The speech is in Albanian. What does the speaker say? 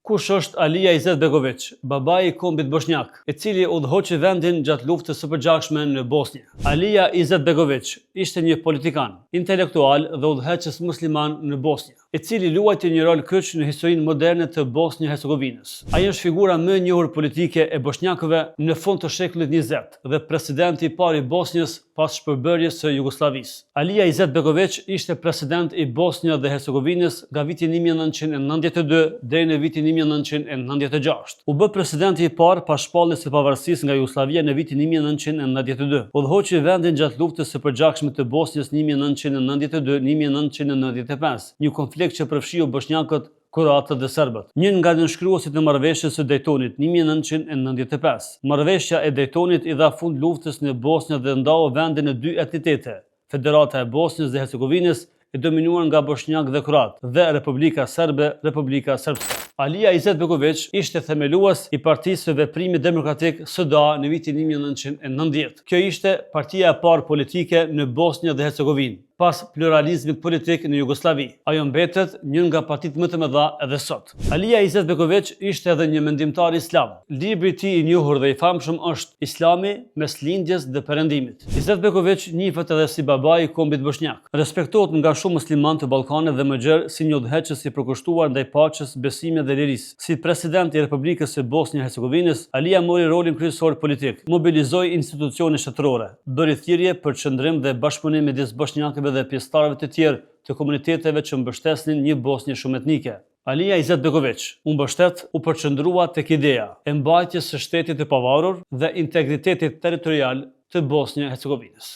Kush është Alija Izetbegović, babai i kombit bosnjak, i cili udhëhoqi vendin gjatë luftës së përgjithshme në Bosnjë? Alija Izetbegović ishte një politikan, intelektual dhe udhëheqës musliman në Bosnjë, i cili luajti një rol kyç në historinë moderne të Bosnjë-Hercegovinës. Ai është figura më e njohur politike e bosnjakëve në fund të shekullit 20 dhe presidenti i parë i Bosnjës pas shpërbërjes së Jugosllavisë. Alija Izetbegović ishte president i Bosnjë dhe Hercegovinës nga viti 1992 deri në vitin 1996. U bë presidenti i parë pas shpalljes së pavarësisë nga Jugosllavia në vitin 1992. Udhëhoqi vendin gjatë luftës së përgjithshme të Bosnjës 1992-1995, një konflikt që përfshiu bosnjakët, kroatët dhe serbët. Një nga nënshkruesit e marrëveshjes së Daytonit 1995. Marrëveshja e Daytonit i dha fund luftës në Bosnjë dhe ndau vendin në dy entitete: Federata e Bosnjës dhe Hercegovinës, e dominuar nga bosnjak dhe kroat, dhe Republika Serbe, Republika Srpske. Alija Izetbegović ishte themelues i Partisë së Veprimit Demokratik SDA në vitin 1990. Kjo ishte partia e parë politike në Bosnjë dhe Hercegovinë pas pluralizmit politik në Jugosllavi. Ajo mbetet një nga partitë më të mëdha edhe sot. Alija Izetbegović ishte edhe një mendimtar islam. Libri i tij i njohur dhe i famshëm është Islami mes lindjes dhe perëndimit. Izetbegović njihet edhe si babai i kombit bosnjak. Respektohet nga shumë muslimanë të Ballkanit dhe më gjerë si një udhëheqës i përkushtuar ndaj paqes, besimit dhe lirisë. Si president i Republikës së Bosnjë-Hercegovinës, Alija mori rolin kryesor politik, mobilizoi institucione shtetërore, bëri thirrje për qëndrim dhe bashkëpunim midis bosnjakëve dhe pjesëtarëve të tjerë të komuniteteve që mbështesnin një Bosnjë shumë etnike. Alija Izetbegović u përqendrua tek ideja e mbajtjes së shtetit të pavarur dhe integritetit territorial të Bosnjë-Hercegovinës.